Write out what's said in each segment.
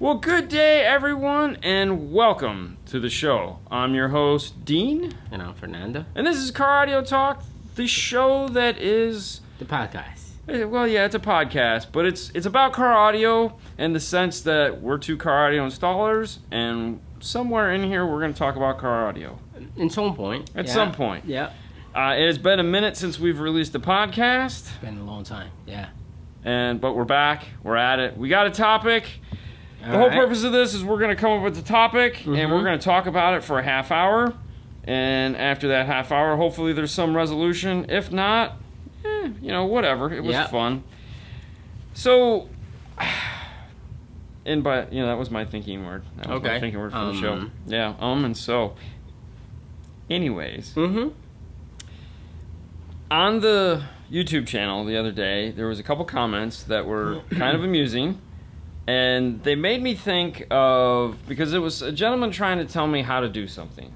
Well, good day, everyone, and welcome to the show. I'm your host, Dean. And I'm Fernando. And this is Car Audio Talk, the show that is... The podcast. Well, yeah, it's a podcast, but it's about car audio in the sense that we're two car audio installers, and somewhere in here we're going to talk about car audio. At some point. At some point. Yeah. It has been a minute since we've released a podcast. It's been a long time, yeah. But we're back. We're at it. We got a topic. The whole purpose of this is we're going to come up with the topic, and we're going to talk about it for a half hour. And after that half hour, hopefully there's some resolution. If not, whatever. It was fun. So, that was my thinking word. That was my thinking word for the show. Yeah, and so. Anyways. On the YouTube channel the other day, there was a couple comments that were kind of amusing. And they made me think of, because it was a gentleman trying to tell me how to do something.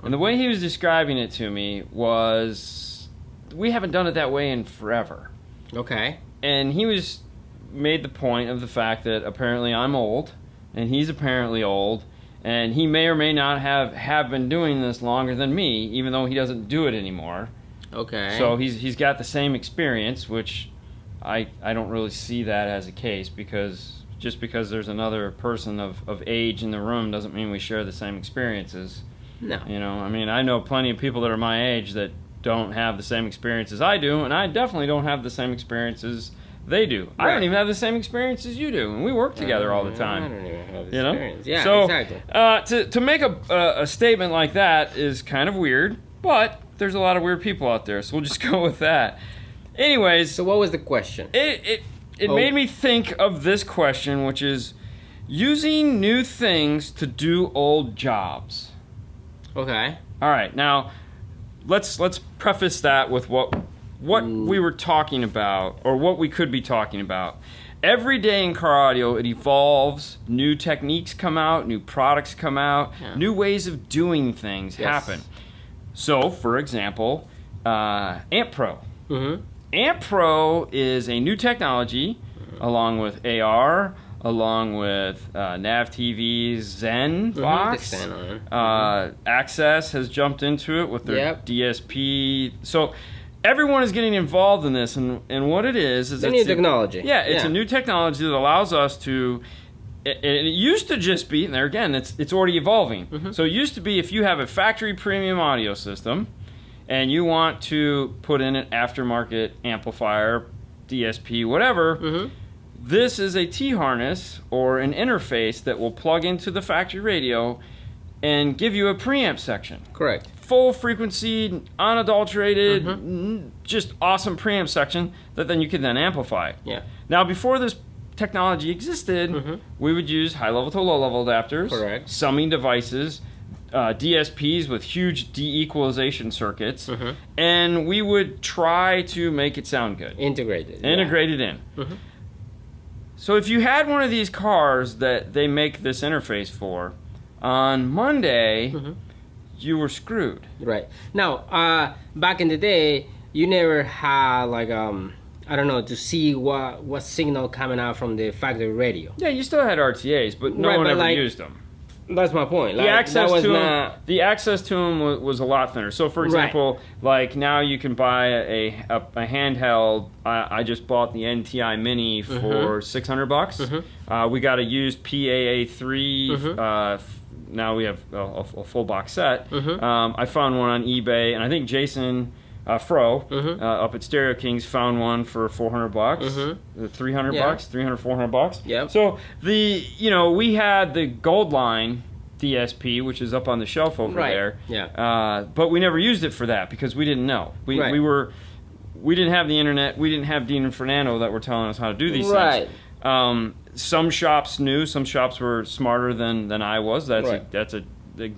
And the way he was describing it to me was, we haven't done it that way in forever. Okay. And he made the point of the fact that apparently I'm old, and he's apparently old, and he may or may not have been doing this longer than me, even though he doesn't do it anymore. Okay. So he's got the same experience, which I don't really see that as a case, because... Just because there's another person of age in the room doesn't mean we share the same experiences. No. I know plenty of people that are my age that don't have the same experiences I do, and I definitely don't have the same experiences they do. Right. I don't even have the same experiences you do, and we work together all the time. I don't even have the experience. Yeah, so, exactly. To make a statement like that is kind of weird, but there's a lot of weird people out there, so we'll just go with that. Anyways. So what was the question? It made me think of this question, which is using new things to do old jobs. Okay. All right. Now, let's preface that with what we were talking about, or what we could be talking about. Every day in car audio, it evolves. New techniques come out. New products come out. Yeah. New ways of doing things happen. So, for example, Amp Pro. Amp Pro is a new technology, along with AR, along with Nav TV's Zen box. Access has jumped into it with their DSP. So everyone is getting involved in this, and what it is it's a new technology. It's a new technology that allows us to. It used to just be, and there again, it's already evolving. So it used to be if you have a factory premium audio system, and you want to put in an aftermarket amplifier, DSP, whatever, this is a T-harness or an interface that will plug into the factory radio and give you a preamp section. Correct. Full frequency, unadulterated, just awesome preamp section that then you can then amplify. Yeah. Now, before this technology existed, we would use high-level to low-level adapters, correct, summing devices, DSPs with huge de-equalization circuits, and we would try to make it sound good. Integrate it in. So if you had one of these cars that they make this interface for, on Monday, you were screwed. Right. Now, back in the day, you never had, to see what signal coming out from the factory radio. Yeah, you still had RTAs, but no one ever used them. That's my point. The access to them was a lot thinner. So, for example, now you can buy a handheld. I just bought the NTI Mini for $600. We got a used PAA3. Now we have a full box set. I found one on eBay, and I think Jason Fro up at Stereo Kings found one for $400, $300, $400. Yep. So we had the Gold Line DSP, which is up on the shelf over there. Yeah. But we never used it for that because we didn't know. We didn't have the internet. We didn't have Dean and Fernando that were telling us how to do these things. Some shops knew. Some shops were smarter than I was. That's a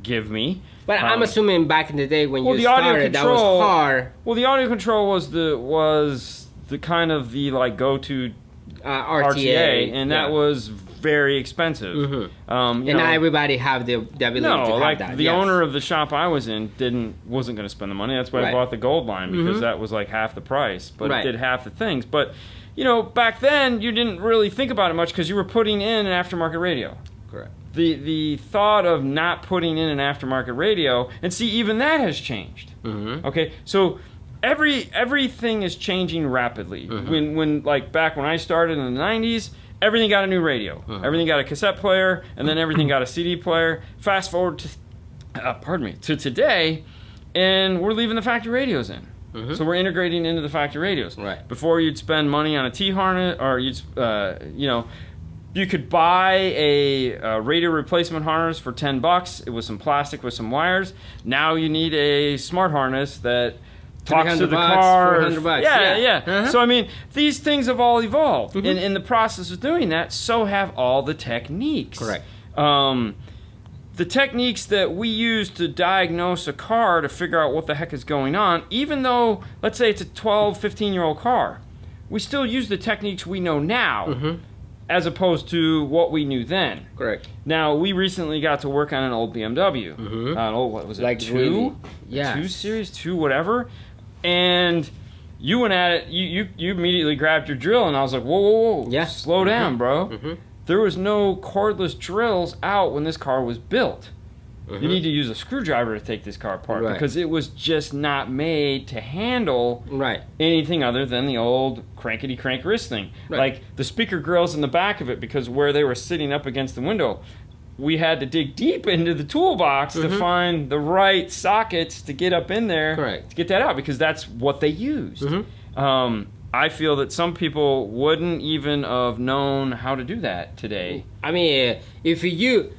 give me. But I'm assuming back in the day when you started, that was hard. Well, the audio control was the kind of the go-to RTA, and that was very expensive. And not everybody have the ability to have that. The owner of the shop I was in wasn't going to spend the money. That's why I bought the Gold Line, because that was half the price, but it did half the things. But back then you didn't really think about it much because you were putting in an aftermarket radio. Correct. The thought of not putting in an aftermarket radio, and see, even that has changed. Mm-hmm. Okay, so everything is changing rapidly. Mm-hmm. When like back when I started in the 90s, everything got a new radio. Mm-hmm. Everything got a cassette player, and then everything got a CD player. Fast forward to today, and we're leaving the factory radios in. Mm-hmm. So we're integrating into the factory radios. Right. Before you'd spend money on a T-harness, or you could buy a radio replacement harness for $10. It was some plastic with some wires. Now you need a smart harness that talks to the car. $400. Yeah. Uh-huh. So I mean, these things have all evolved. Mm-hmm. In the process of doing that, so have all the techniques. Correct. The techniques that we use to diagnose a car to figure out what the heck is going on, even though, let's say it's a 12, 15-year-old car, we still use the techniques we know now. Mm-hmm. As opposed to what we knew then. Correct. Now, we recently got to work on an old BMW. Mm-hmm. An old, what was it, Like 2? really? Yeah. 2 Series, 2 whatever. And you went at it, you immediately grabbed your drill, and I was like, whoa. Yeah. Slow down, bro. Mm-hmm. There was no cordless drills out when this car was built. Mm-hmm. You need to use a screwdriver to take this car apart Right. because it was just not made to handle Right. anything other than the old crankety-crank wrist thing. Right. Like the speaker grills in the back of it, because where they were sitting up against the window, we had to dig deep into the toolbox to find the right sockets to get up in there. Correct. To get that out, because that's what they used. I feel that some people wouldn't even have known how to do that today. I mean, if you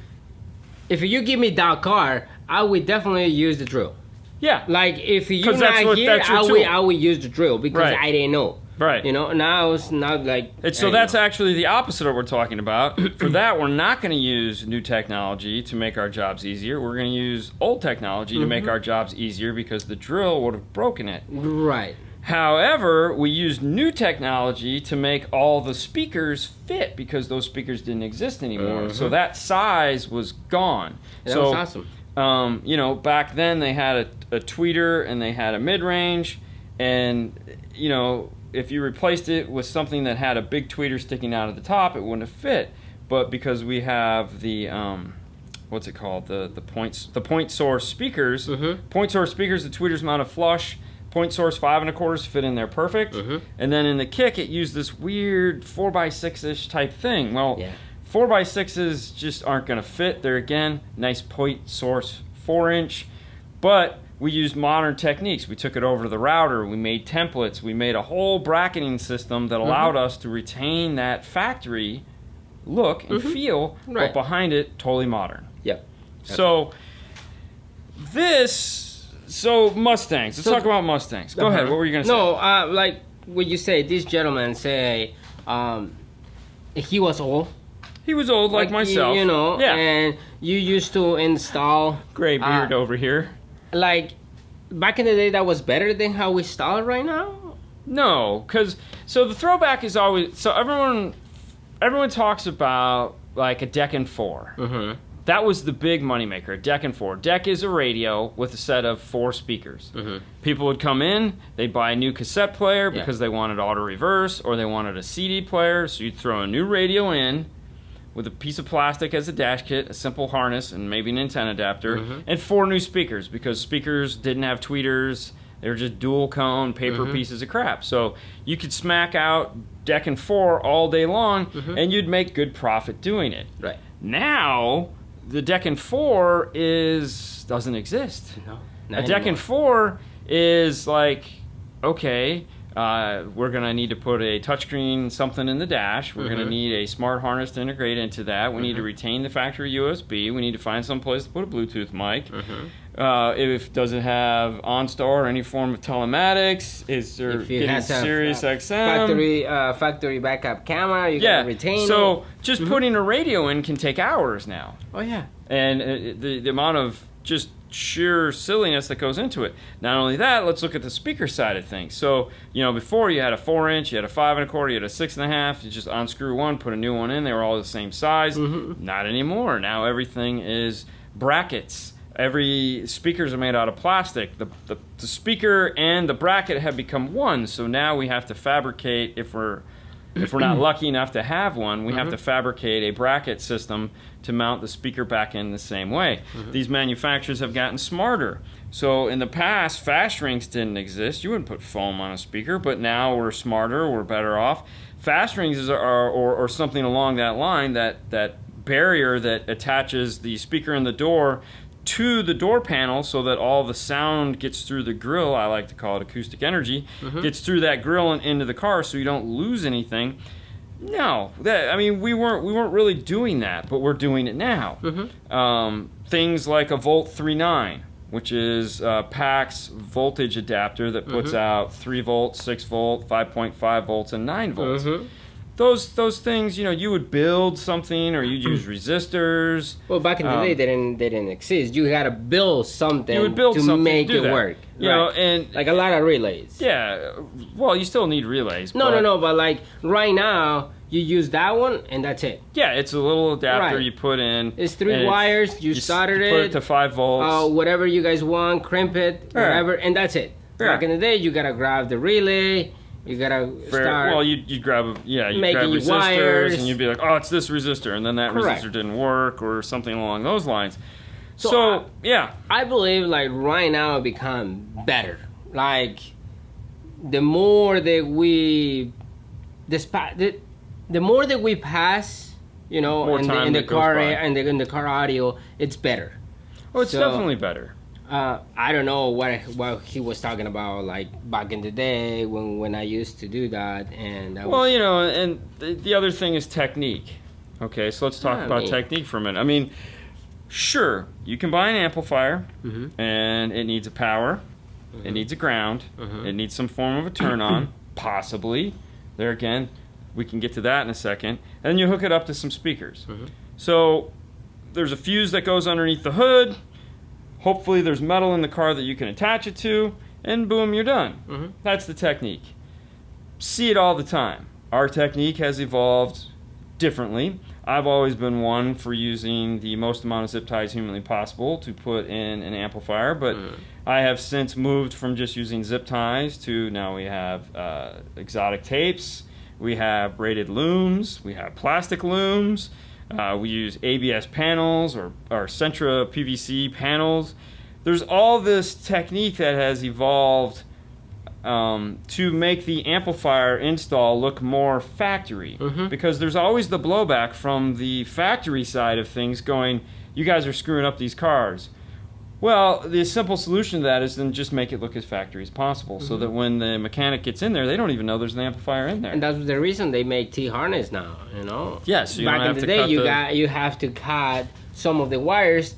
give me that car, I would definitely use the drill. Yeah. Like if you're 'Cause that's not here, that's your tool. I would use the drill because Right. I didn't know. Right. You know, now it's not like. So that's actually the opposite of what we're talking about. For that, we're not going to use new technology to make our jobs easier. We're going to use old technology to make our jobs easier because the drill would have broken it. Right. However, we used new technology to make all the speakers fit because those speakers didn't exist anymore. So that size was gone. That was awesome. Back then they had a tweeter and they had a mid-range, and if you replaced it with something that had a big tweeter sticking out of the top, it wouldn't have fit. But because we have the what's it called, the point source speakers, point source speakers, the tweeters mounted flush. Point source 5 1/4 fit in there perfect, and then in the kick it used this weird 4x6-ish type thing. Well, 4x6s just aren't going to fit. They're again nice point source 4-inch, but we used modern techniques. We took it over to the router. We made templates. We made a whole bracketing system that allowed us to retain that factory look and feel, but behind it totally modern. Yep. So Mustangs. Let's talk about Mustangs. Go ahead. What were you going to say? No, like what you say. This gentleman say, he was old. He was old like myself. Yeah. And you used to install gray beard over here. Like back in the day, that was better than how we install it right now. No, because the throwback is always everyone talks about like a Deck 4. That was the big moneymaker, a Deck 4. Deck is a radio with a set of 4 speakers. People would come in, they'd buy a new cassette player because they wanted auto reverse, or they wanted a CD player, so you'd throw a new radio in with a piece of plastic as a dash kit, a simple harness, and maybe an antenna adapter, and 4 new speakers, because speakers didn't have tweeters. They were just dual cone paper pieces of crap. So you could smack out Deck 4 all day long, and you'd make good profit doing it. Right. Now, the Deck 4 doesn't exist. No. A Deck 4 is like, okay, we're going to need to put a touchscreen something in the dash. We're going to need a smart harness to integrate into that. We need to retain the factory USB. We need to find some place to put a Bluetooth mic. Does it have OnStar or any form of telematics? Is there getting Sirius XM? Factory backup camera. You gotta retain it. So just putting a radio in can take hours now. Oh yeah. And the amount of just sheer silliness that goes into it. Not only that, let's look at the speaker side of things. So, before you had a 4-inch, you had a 5 1/4, you had a 6 1/2. You just unscrew one, put a new one in. They were all the same size. Not anymore. Now everything is brackets. Every speakers are made out of plastic. The speaker and the bracket have become one. So now we have to fabricate, if we're if we're not lucky enough to have one, we have to fabricate a bracket system to mount the speaker back in the same way. These manufacturers have gotten smarter. So in the past, fast rings didn't exist. You wouldn't put foam on a speaker, but now we're smarter, we're better off. Fast rings or something along that line, that barrier that attaches the speaker in the door to the door panel so that all the sound gets through the grill. I like to call it acoustic energy. Gets through that grill and into the car so you don't lose anything. No, we weren't really doing that, but we're doing it now. Things like a Volt 3.9, which is PAC's voltage adapter that puts out 3 volts, 6 volt, 5.5 volts, and 9 volts. Those things, you would build something or you'd use resistors. Well, back in the day, they didn't exist. You had to build something to make it work. You know, and like a lot of relays. Yeah, well, you still need relays. No, but like right now, you use that one and that's it. Yeah, it's a little adapter you put in. It's 3 wires. You solder it. Put it to 5 volts. Whatever you guys want, crimp it, whatever, and that's it. Back in the day, you gotta grab the relay. You gotta start. Well, you grab grab resistors, wires. and you'd be like, oh, it's this resistor, and then that resistor didn't work, or something along those lines. So I believe like right now it become better. Like the more that we, the more that we pass, in the car in the car audio, it's better. Oh, it's definitely better. I don't know what he was talking about, like back in the day when I used to do that, and and the other thing is technique. Okay, so let's talk about technique for a minute. I mean, sure, you can buy an amplifier, and it needs a power, it needs a ground, it needs some form of a turn on, possibly. There again, we can get to that in a second, and then you hook it up to some speakers. So there's a fuse that goes underneath the hood. Hopefully there's metal in the car that you can attach it to, and boom, you're done. That's the technique. See it all the time. Our technique has evolved differently. I've always been one for using the most amount of zip ties humanly possible to put in an amplifier, but I have since moved from just using zip ties to now we have exotic tapes, we have braided looms, we have plastic looms. We use ABS panels or Centra PVC panels. There's all this technique that has evolved to make the amplifier install look more factory. Because there's always the blowback from the factory side of things going, you guys are screwing up these cars. Well, the simple solution to that is then just make it look as factory as possible so that when the mechanic gets in there, they don't even know there's an amplifier in there. And that's the reason they make T-harness now, Yes, you back don't have in the to day, you have to cut some of the wires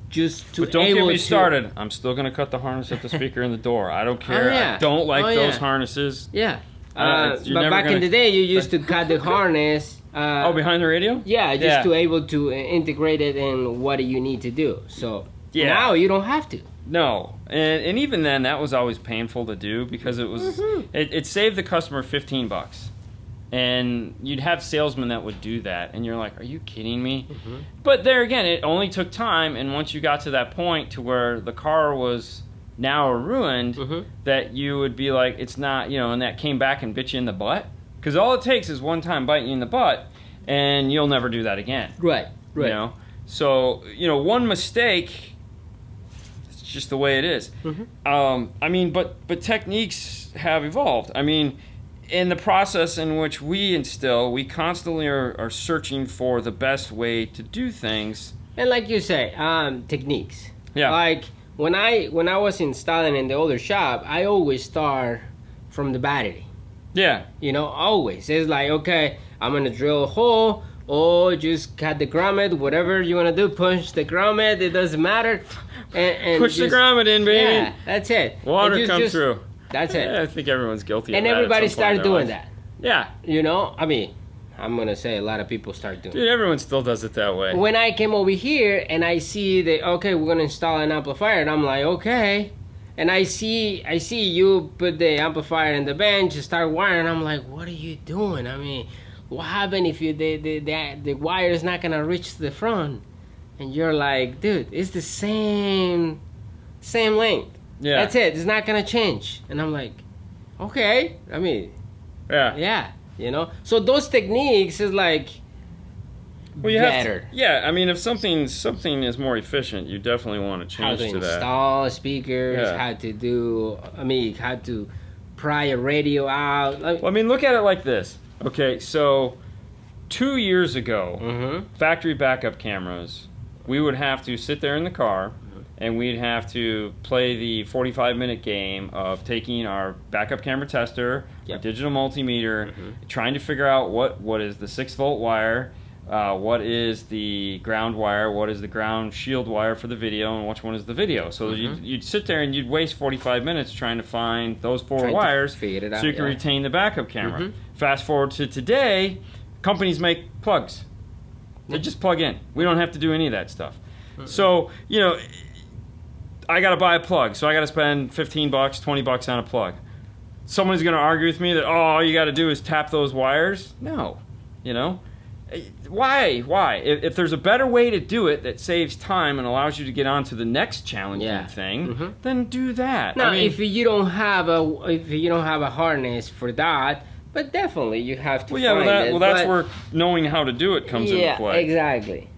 just to But don't get me started. I'm still going to cut the harness at the speaker in the door. I don't care. I don't like those harnesses. Yeah. But back in the day, you used to cut the harness. Behind the radio? Yeah, just to able to integrate it in what you need to do. So now you don't have to. No, and even then, that was always painful to do because it was it saved the customer $15, and you'd have salesmen that would do that, and you're like, are you kidding me? But there again, it only took time, and once you got to that point to where the car was now ruined, that you would be like, it's not, and that came back and bit you in the butt, because all it takes is one time biting you in the butt, and you'll never do that again. Right. So one mistake. Just the way it is. But techniques have evolved. I mean, in the process in which we instill, we constantly are searching for the best way to do things. And like you say, techniques. Yeah. Like when I was installing in the older shop, I always start from the battery. Yeah. Always. It's like, okay, I'm gonna drill a hole, or just cut the grommet, whatever you wanna do, punch the grommet, it doesn't matter. And push the grommet in, baby. Yeah, that's it. Water comes through. That's it. Yeah, I think everyone's guilty of and that. And everybody started doing that. Yeah. I'm going to say a lot of people start doing it. Dude, everyone still does it that way. When I came over here and I see that, okay, we're going to install an amplifier, and I'm like, okay. And I see you put the amplifier in the bench and start wiring. I'm like, what are you doing? I mean, what happened if the wire is not going to reach the front? And you're like, dude, it's the same length. Yeah. That's it. It's not going to change. And I'm like, okay. I mean, yeah. You know, so those techniques is like Well, you better. have to, yeah. I mean, if something is more efficient, you definitely want to How change to to that. install speakers, Yeah. how to do. I mean, how to pry a radio out. Like, Well, I mean, look at it like this. Okay, so 2 years ago, mm-hmm. factory backup cameras, we would have to sit there in the car and we'd have to play the 45-minute game of taking our backup camera tester, our Yep. digital multimeter, trying to figure out what is the 6-volt wire, what is the ground wire, what is the ground shield wire for the video, and which one is the video. So you'd sit there and you'd waste 45 minutes trying to find those 4 Trying to wires figure it out, so you can yeah. retain the backup camera. Fast forward to today, companies make plugs. They just plug in. We don't have to do any of that stuff. So, you know, I got to buy a plug, so I got to spend $15, $20 on a plug. Someone's going to argue with me that, oh, all you got to do is tap those wires? No. You know? Why? If there's a better way to do it that saves time and allows you to get on to the next challenging thing, then do that. Now, I mean, if you don't have a harness for that, but definitely you have to. well, yeah, find it, that's but- where knowing how to do it comes into play. Exactly.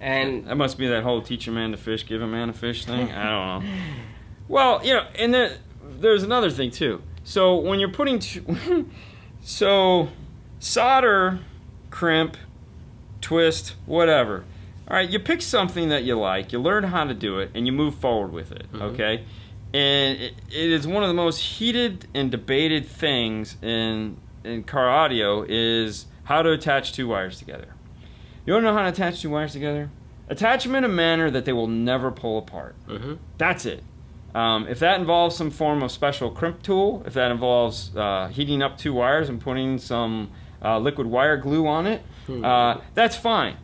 And That must be that whole teach a man to fish, give a man a fish thing. I don't know. Well, you know, and there's another thing too. So when you're putting, so solder, crimp, twist, whatever. All right, you pick something that you like, you learn how to do it, and you move forward with it. Okay, and it is one of the most heated and debated things in car audio is how to attach 2 wires together. You want to know how to attach 2 wires together? Attach them in a manner that they will never pull apart. That's it. If that involves some form of special crimp tool, if that involves heating up 2 wires and putting some liquid wire glue on it, that's fine.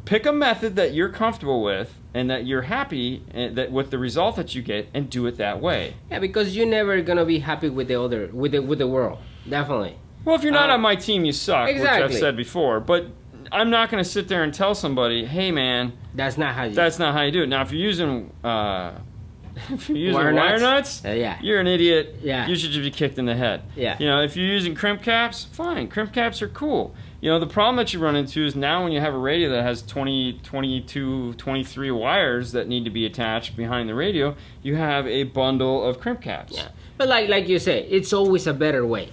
Pick a method that you're comfortable with and that you're happy with the result that you get, and do it that way. yeah, because you're never gonna be happy with the world. Definitely. Well, if you're not on my team, you suck, which I've Exactly. said before. But I'm not going to sit there and tell somebody, "Hey, man, That's not how you. that's not how you do it." Now, if you're using Wire wire nuts? nuts, Yeah. you're an idiot. Yeah. You should just be kicked in the head. Yeah. You know, if you're using crimp caps, fine. Crimp caps are cool. You know, the problem that you run into is now when you have a radio that has 20, 22, 23 wires that need to be attached behind the radio, you have a bundle of crimp caps. Yeah. But like you say, it's always a better way.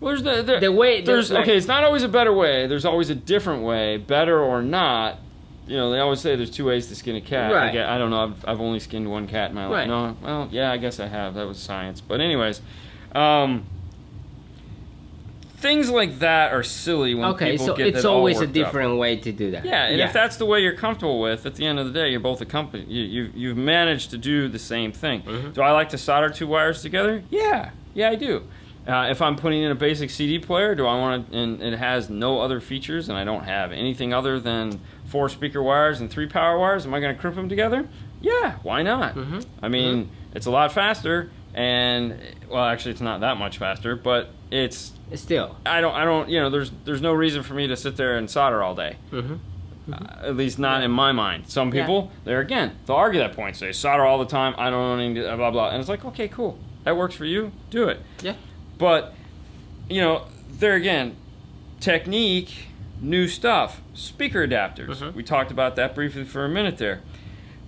Well, Like- it's not always a better way. There's always a different way, better or not. You know, they always say there's 2 ways to skin a cat. Right. I don't know. I've only skinned 1 cat in my life. Right. No, well, yeah, I guess I have. That was science. But anyways, things like that are silly when Okay, people so get it's that all always a worked up. different way to do that. Yeah, and if that's the way you're comfortable with, at the end of the day, you're both a company. You've managed to do the same thing. Do I like to solder 2 wires together? Yeah, I do. If I'm putting in a basic CD player, do I want to? And it has no other features, and I don't have anything other than 4 speaker wires and 3 power wires. Am I going to crimp them together? Yeah, why not? I mean, it's a lot faster, and well, actually, it's not that much faster, but it's. Still. I don't. You know, there's no reason for me to sit there and solder all day. At least not in my mind. Some people, they'll argue that point. Say solder all the time. I don't need to, blah blah. And it's like, okay, cool. That works for you. Do it. Yeah. But, you know, there again, technique, new stuff, speaker adapters. We talked about that briefly for a minute there.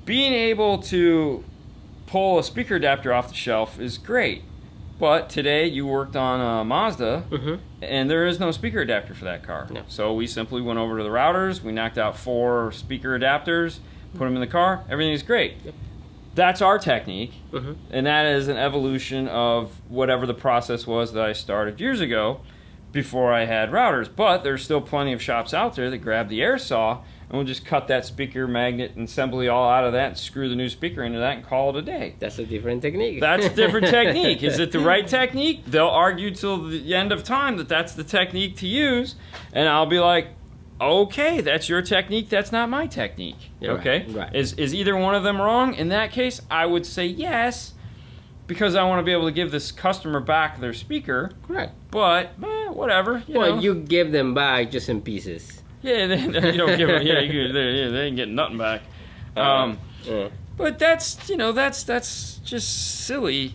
Being able to pull a speaker adapter off the shelf is great. But today you worked on a Mazda, and there is no speaker adapter for that car. No. So we simply went over to the routers, we knocked out 4 speaker adapters, put them in the car, everything is great. Yep. That's our technique, and that is an evolution of whatever the process was that I started years ago before I had routers. But there's still plenty of shops out there that grab the air saw and will just cut that speaker magnet and assembly all out of that and screw the new speaker into that and call it a day. That's a different technique. That's a different technique. Is it the right technique? They'll argue till the end of time that that's the technique to use, and I'll be like, okay, that's your technique, that's not my technique. Yeah, okay? right. Is either one of them wrong? In that case, I would say yes, because I want to be able to give this customer back their speaker, Correct. but whatever. You know. You give them back just in pieces. Yeah, you don't give them, they ain't getting nothing back. Yeah. But that's just silly.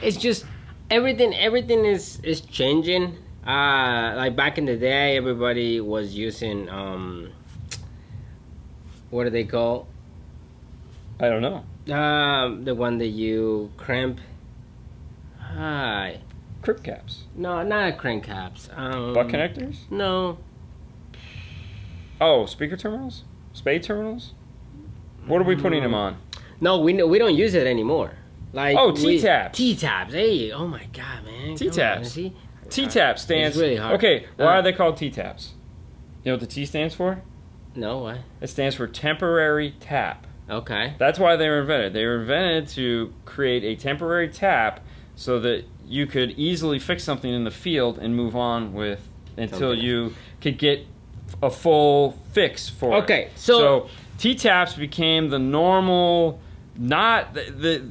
It's just everything is changing, Like back in the day, everybody was using what do they call? I don't know. The one that you crimp. Hi. Crib caps. No, not crank caps. Butt connectors? No. Oh, speaker terminals? Spade terminals? What are we putting them on? No, we don't use it anymore. Like T-taps. T-taps. Hey, oh my God, man. T-taps. See? T-tap stands... It's really hard. Okay, why are they called T-taps? You know what the T stands for? No, what? It stands for temporary tap. Okay. That's why they were invented. They were invented to create a temporary tap so that you could easily fix something in the field and move on with until you could get a full fix for it. Okay, so T-taps became the normal, not the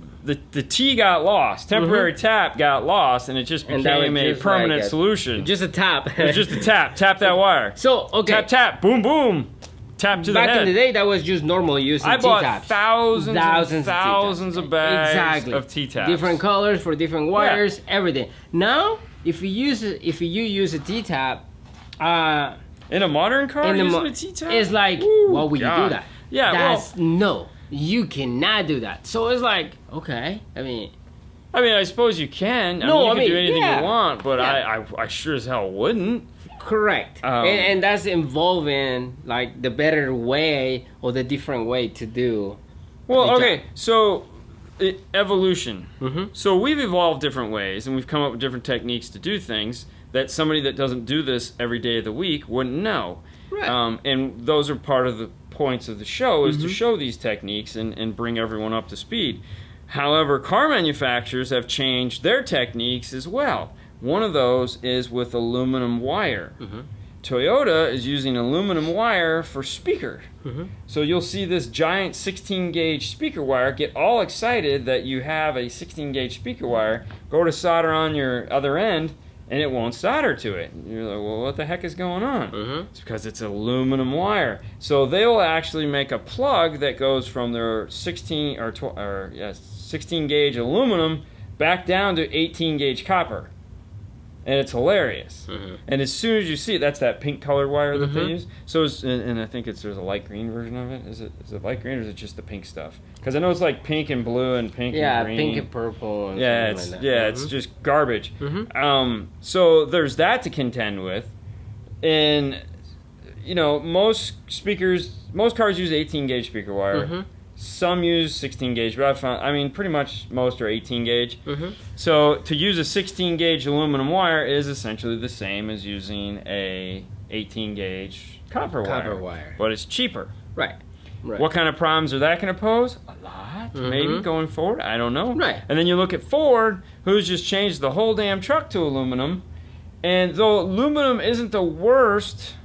T got lost. Temporary tap got lost, and it just became a permanent solution. Just a tap. It was just a tap. Tap that wire. So, okay. Tap, tap. Boom, boom. Tap to the head. Back in the day, that was just normal using I T-taps. bought thousands of bags of T-taps. Different colors for different wires, everything. Now, if you use a T-tap, in a modern car, using a T-tap? It's like, Ooh, why would you do that? Yeah, no, you cannot do that. So it's like, okay, I mean, I suppose you can. You can do anything you want, but I sure as hell wouldn't. Correct. And that's involving like the better way or the different way to do. Well, okay, so evolution. Mm-hmm. So we've evolved different ways, and we've come up with different techniques to do things that somebody that doesn't do this every day of the week wouldn't know. Right. And those are part of the points of the show, is to show these techniques and bring everyone up to speed. However, car manufacturers have changed their techniques as well. One of those is with aluminum wire. Mm-hmm. Toyota is using aluminum wire for speaker. Mm-hmm. So you'll see this giant 16-gauge speaker wire, get all excited that you have a 16-gauge speaker wire, go to solder on your other end, and it won't solder to it. And you're like, well, what the heck is going on? Mm-hmm. It's because it's aluminum wire. So they will actually make a plug that goes from their 16-gauge aluminum back down to 18-gauge copper. And it's hilarious. Mm-hmm. And as soon as you see it, that's that pink colored wire that they Mm-hmm. use. So, and I think there's a light green version of it. Is it light green or is it just the pink stuff? Because I know it's like pink and blue and pink and green. Yeah, pink and purple. And It's like that. it's just garbage. Mm-hmm. So there's that to contend with, and most cars use 18-gauge speaker wire. Mm-hmm. Some use 16-gauge, but pretty much most are 18-gauge. Mm-hmm. So to use a 16-gauge aluminum wire is essentially the same as using a 18-gauge copper wire. But it's cheaper. Right. What kind of problems are that going to pose? A lot, maybe, going forward. I don't know. Right. And then you look at Ford, who's just changed the whole damn truck to aluminum. And though aluminum isn't the worst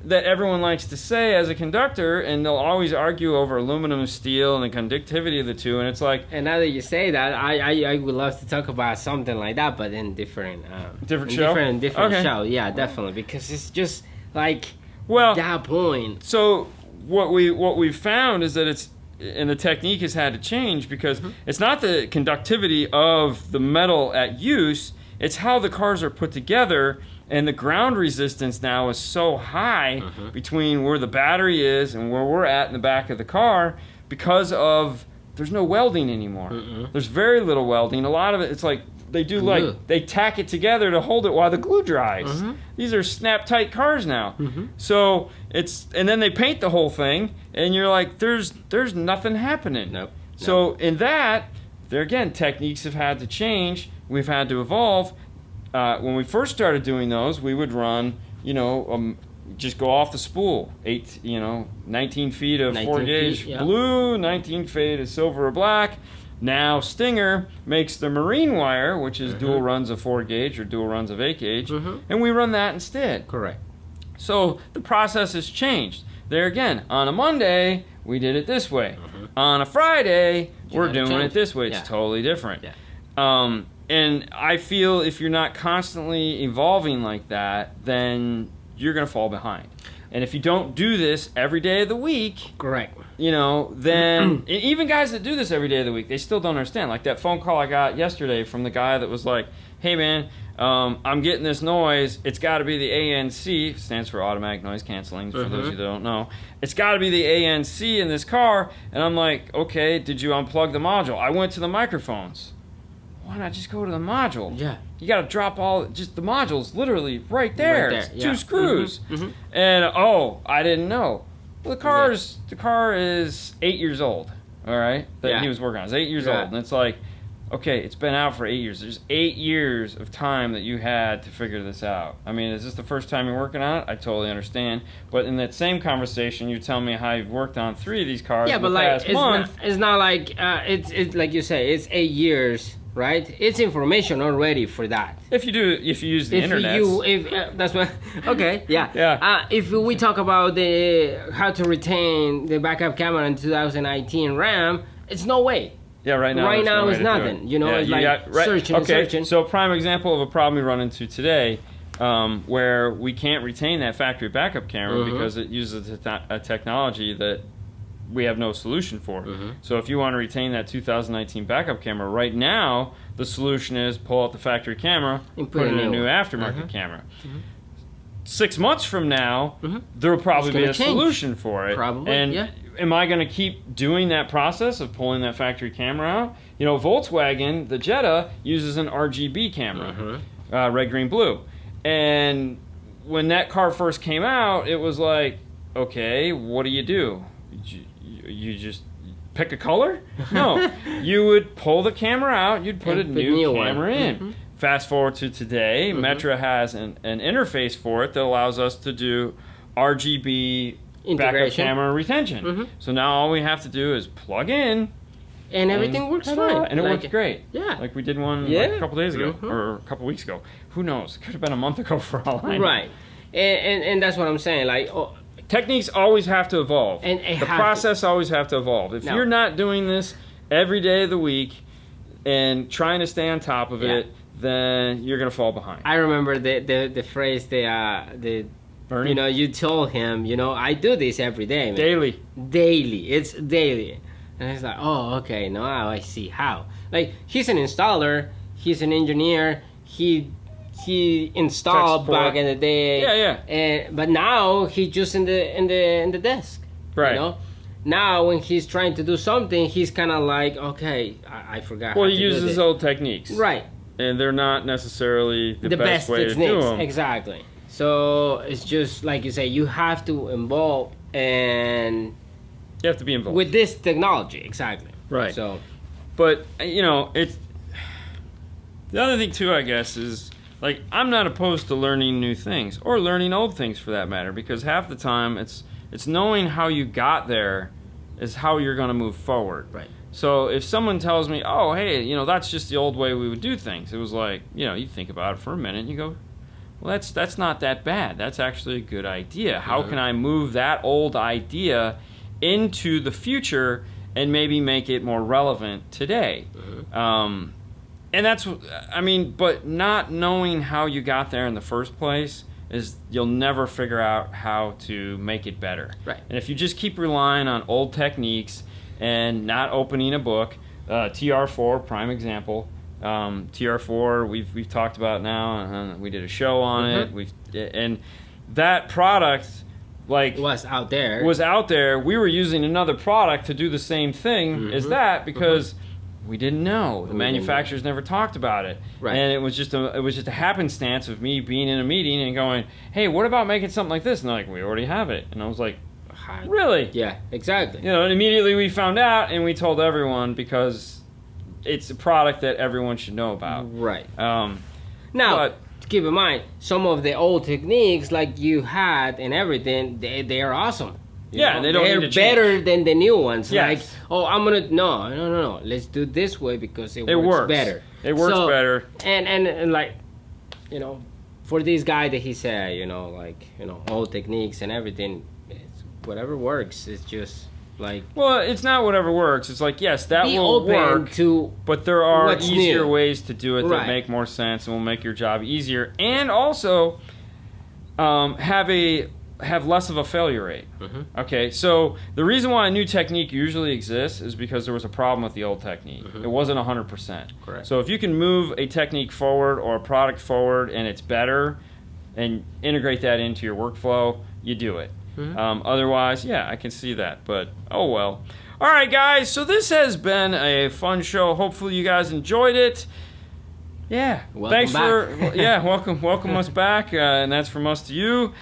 that everyone likes to say as a conductor, and they'll always argue over aluminum and steel and the conductivity of the two, and it's like... And now that you say that, I would love to talk about something like that, but in different show? Different Okay. show, yeah, definitely, because it's just like Well, that point. so what we've found is that it's, and the technique has had to change, because it's not the conductivity of the metal at use, it's how the cars are put together. And the ground resistance now is so high between where the battery is and where we're at in the back of the car, because of there's no welding anymore. There's very little welding. A lot of it, it's like they do glue. they tack it together to hold it while the glue dries. These are snap tight cars now. So and then they paint the whole thing, and you're like, there's nothing happening. Nope. So in that, there again, techniques have had to change. We've had to evolve. When we first started doing those, we would run, just go off the spool, 19 feet of 4-gauge blue, 19 feet of silver or black. Now Stinger makes the marine wire, which is dual runs of 4-gauge or dual runs of 8-gauge, and we run that instead. Correct. So the process has changed. There again, on a Monday, we did it this way. On a Friday, we're doing it this way. It's totally different. Yeah. And I feel if you're not constantly evolving like that, then you're going to fall behind. And if you don't do this every day of the week, Correct. you know, then even guys that do this every day of the week, they still don't understand. Like that phone call I got yesterday from the guy that was like, hey man, I'm getting this noise. It's got to be the ANC, stands for automatic noise canceling, for those of you that don't know. It's got to be the ANC in this car. And I'm like, okay, did you unplug the module? I went to the microphones. Why not just go to the module? Yeah. You got to drop just the modules literally right there. Right there, It's yeah. 2 screws. And I didn't know. Well, the car is 8 years old. All right, that he was working on. It's 8 years old, and it's like, okay, it's been out for 8 years. There's 8 years of time that you had to figure this out. I mean, is this the first time you're working on it? I totally understand. But in that same conversation, you tell me how you've worked on 3 of these cars in the past month. It's not like it's like you say, it's 8 years. Right, it's information already for that. If you use the internet. That's what. Okay, yeah. Yeah. If we talk about how to retain the backup camera in 2019 RAM, it's no way. Yeah, right now. Right now no it's nothing. You know, it's like searching and searching. So, prime example of a problem we run into today, where we can't retain that factory backup camera because it uses a technology that we have no solution for. So if you want to retain that 2019 backup camera, right now the solution is pull out the factory camera and put in a new aftermarket camera. 6 months from now, there will probably be a solution for it. Probably, and am I going to keep doing that process of pulling that factory camera out? You know, Volkswagen, the Jetta, uses an RGB camera, red, green, blue. And when that car first came out, it was like, okay, what do? You just pick a color? No. You would pull the camera out, you'd put a new camera in. Fast forward to today, Metra has an interface for it that allows us to do RGB backup camera retention. So now all we have to do is plug in. And everything works fine. And it works great. Yeah. Like we did one like a couple days ago, or a couple weeks ago. Who knows? It could have been a month ago for all I know. Right. And that's what I'm saying. Like, techniques always have to evolve. And the process always have to evolve. If you're not doing this every day of the week and trying to stay on top of it, then you're gonna fall behind. I remember the phrase Bernie? You know, you told him, you know, I do this every day, man. Daily. It's daily. And it's like, oh, okay, now I see how. Like, he's an installer, he's an engineer, he installed back in the day. But now he's just in the desk. Right. You know? Now when he's trying to do something, he's kind of like, okay, I forgot. Well, he uses old techniques. Right. And they're not necessarily the best way to do them. Exactly. So it's just like you say, you have to involve and you have to be involved with this technology. Exactly. Right. So, but you know, it's the other thing too, I guess, is like I'm not opposed to learning new things or learning old things for that matter, because half the time it's knowing how you got there is how you're going to move forward. Right. So if someone tells me, oh, hey, you know, that's just the old way we would do things, it was like, you know, you think about it for a minute and you go, well, that's not that bad. That's actually a good idea. How can I move that old idea into the future and maybe make it more relevant today? And that's, I mean, but not knowing how you got there in the first place is you'll never figure out how to make it better. Right. And if you just keep relying on old techniques and not opening a book, TR4, prime example. TR4 we've talked about now. We did a show on it. And that product was out there. We were using another product to do the same thing as that because we didn't know. The manufacturers never talked about it. Right. And it was just a happenstance of me being in a meeting and going, hey, what about making something like this? And they're like, we already have it. And I was like, really? Yeah, exactly. You know, and immediately we found out and we told everyone because it's a product that everyone should know about. Right. Now, keep in mind, some of the old techniques like you had and everything, they are awesome. Yeah, they don't need to change. They're better than the new ones. Yes. Like, oh, I'm gonna no. Let's do this way because it works better. It works better. And like, you know, for this guy that he said, you know, like, you know, old techniques and everything, it's whatever works. It's just like, well, it's not whatever works. It's like, yes, that will work, but there are easier ways to do it that make more sense and will make your job easier, and also have a have less of a failure rate. Mm-hmm. Okay, so the reason why a new technique usually exists is because there was a problem with the old technique. Mm-hmm. It wasn't 100%. Correct. So if you can move a technique forward or a product forward and it's better and integrate that into your workflow, you do it. Mm-hmm. Otherwise, yeah, I can see that, but oh well. All right, guys, so this has been a fun show. Hopefully you guys enjoyed it. Yeah, Welcome back. welcome us back, and that's from us to you.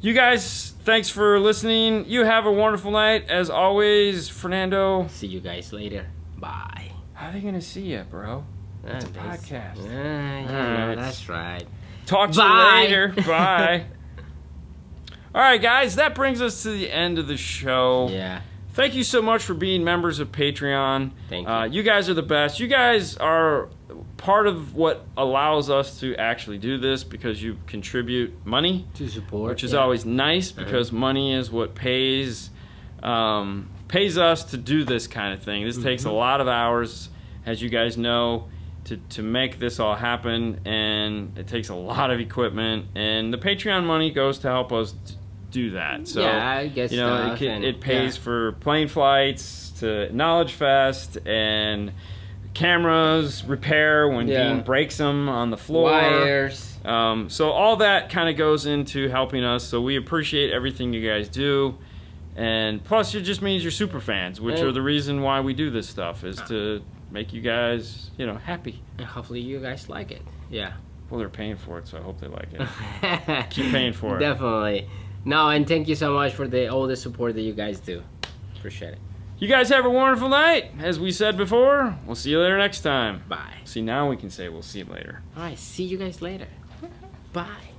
You guys, thanks for listening. You have a wonderful night. As always, Fernando. See you guys later. Bye. How are they going to see you, bro? It's a podcast. Alright. That's right. Talk to Bye. you later. Bye. All right, guys, that brings us to the end of the show. Yeah. Thank you so much for being members of Patreon. Thank you. You guys are the best. You guys are part of what allows us to actually do this because you contribute money To support. which is always nice because money is what pays us to do this kind of thing. This takes a lot of hours, as you guys know, to make this all happen, and it takes a lot of equipment, and the Patreon money goes to help us do that. So Yeah, I guess it pays for plane flights to Knowledge Fest and cameras repair when Dean breaks them on the floor. Wires. So all that kind of goes into helping us. So we appreciate everything you guys do, and plus it just means you're super fans, which are the reason why we do this stuff, is to make you guys, happy. And hopefully you guys like it. Yeah. Well, they're paying for it, so I hope they like it. Keep paying for it. Definitely. No, and thank you so much for all the support that you guys do. Appreciate it. You guys have a wonderful night. As we said before, we'll see you later next time. Bye. See, now we can say we'll see you later. All right. See you guys later. Bye.